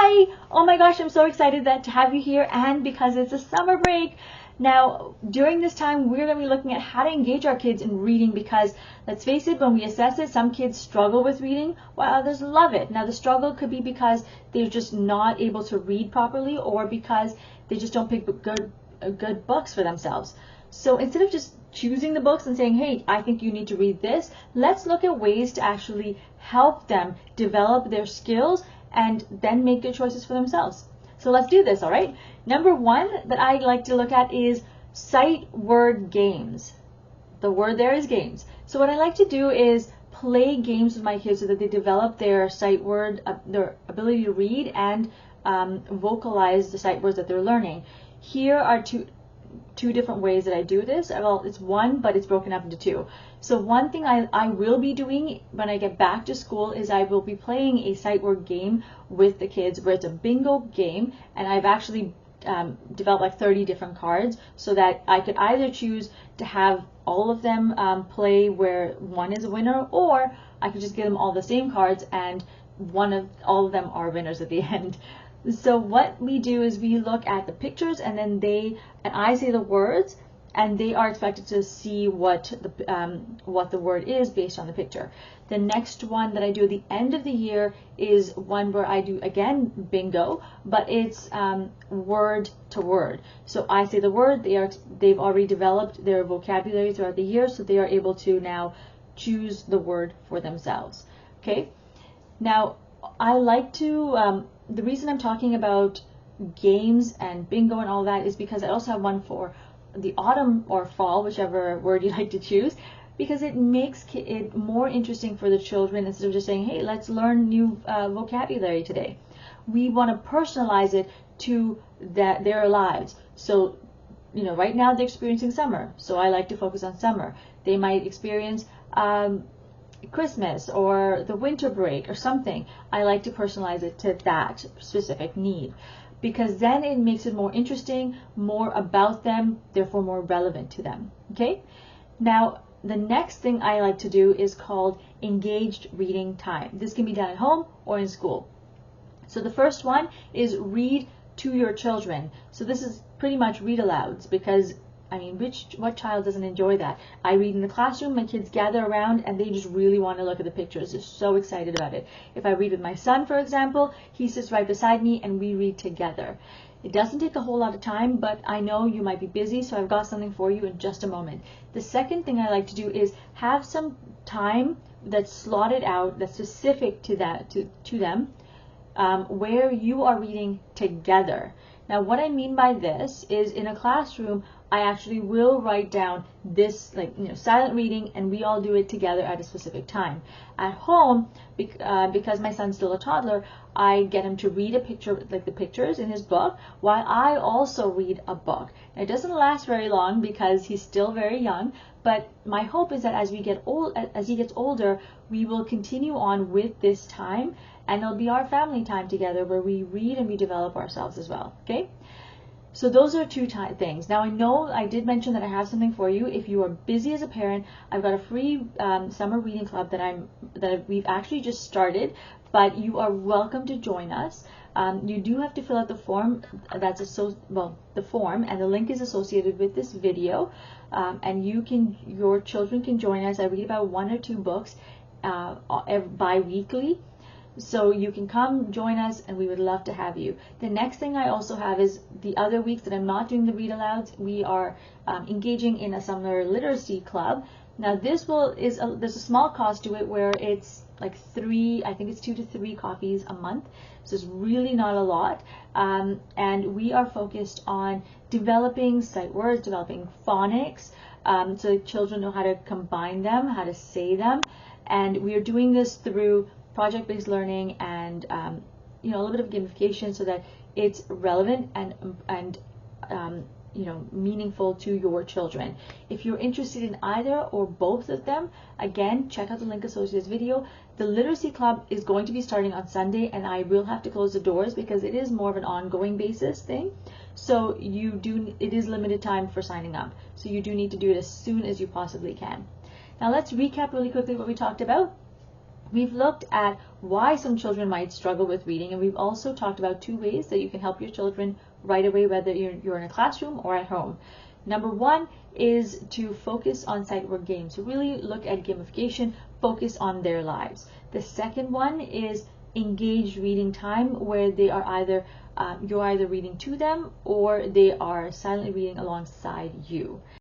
Hi! Oh my gosh, I'm so excited to have you here, and because it's a summer break. Now, during this time, we're going to be looking at how to engage our kids in reading because, let's face it, when we assess it, some kids struggle with reading while others love it. Now, the struggle could be because they're just not able to read properly or because they just don't pick good books for themselves. So instead of just choosing the books and saying, hey, I think you need to read this, let's look at ways to actually help them develop their skills and then make good choices for themselves. So let's do this, all right? Number one that I like to look at is sight word games. The word there is games. So what I like to do is play games with my kids so that they develop their sight word, their ability to read and vocalize the sight words that they're learning. Here are two different ways that I do this. Well, it's one, but it's broken up into two. So one thing I will be doing when I get back to school is I will be playing a sight word game with the kids where it's a bingo game, and I've actually developed like 30 different cards so that I could either choose to have all of them play where one is a winner, or I could just give them all the same cards and all of them are winners at the end. So what we do is we look at the pictures and then I say the words and they are expected to see what the word is based on the picture. The next one that I do at the end of the year is one where I do, again, bingo, but it's word to word. So I say the word, they've already developed their vocabulary throughout the year, so they are able to now choose the word for themselves. Okay? Now, I like to, the reason I'm talking about games and bingo and all that is because I also have one for the autumn or fall, whichever word you like to choose, because it makes it more interesting for the children instead of just saying, hey, let's learn new vocabulary today. We want to personalize it to their lives. So, right now they're experiencing summer, so I like to focus on summer. They might experience Christmas or the winter break or something. I like to personalize it to that specific need because then it makes it more interesting, more about them, therefore more relevant to them. Okay? Now, the next thing I like to do is called engaged reading time. This can be done at home or in school. So the first one is read to your children. So this is pretty much read alouds because what child doesn't enjoy that? I read in the classroom, my kids gather around and they just really want to look at the pictures. They're so excited about it. If I read with my son, for example, he sits right beside me and we read together. It doesn't take a whole lot of time, but I know you might be busy, so I've got something for you in just a moment. The second thing I like to do is have some time that's slotted out, that's specific to them, where you are reading together. Now, what I mean by this is in a classroom, I actually will write down this, silent reading, and we all do it together at a specific time. At home, because my son's still a toddler, I get him to read a picture, like the pictures in his book, while I also read a book. Now, it doesn't last very long because he's still very young, but my hope is that as he gets older, we will continue on with this time, and it'll be our family time together where we read and we develop ourselves as well. Okay? So those are two things. Now I know I did mention that I have something for you. If you are busy as a parent, I've got a free summer reading club that we've actually just started, but you are welcome to join us. You do have to fill out the form. The form and the link is associated with this video, and your children can join us. I read about 1 or 2 books bi-weekly. So you can come join us and we would love to have you. The next thing I also have is the other weeks that I'm not doing the read alouds, we are engaging in a summer literacy club. Now there's a small cost to it where it's like 2 to 3 coffees a month. So it's really not a lot. And we are focused on developing sight words, developing phonics, so children know how to combine them, how to say them. And we are doing this through project-based learning and a little bit of gamification so that it's relevant and meaningful to your children. If you're interested in either or both of them, again, check out the link associated with this video. The literacy club is going to be starting on Sunday, and I will have to close the doors because it is more of an ongoing basis thing. So it is limited time for signing up. So you do need to do it as soon as you possibly can. Now let's recap really quickly what we talked about. We've looked at why some children might struggle with reading, and we've also talked about 2 ways that you can help your children right away, whether you're in a classroom or at home. Number 1 is to focus on sight word games. So really look at gamification, focus on their lives. The second one is engaged reading time, where they are you're either reading to them or they are silently reading alongside you.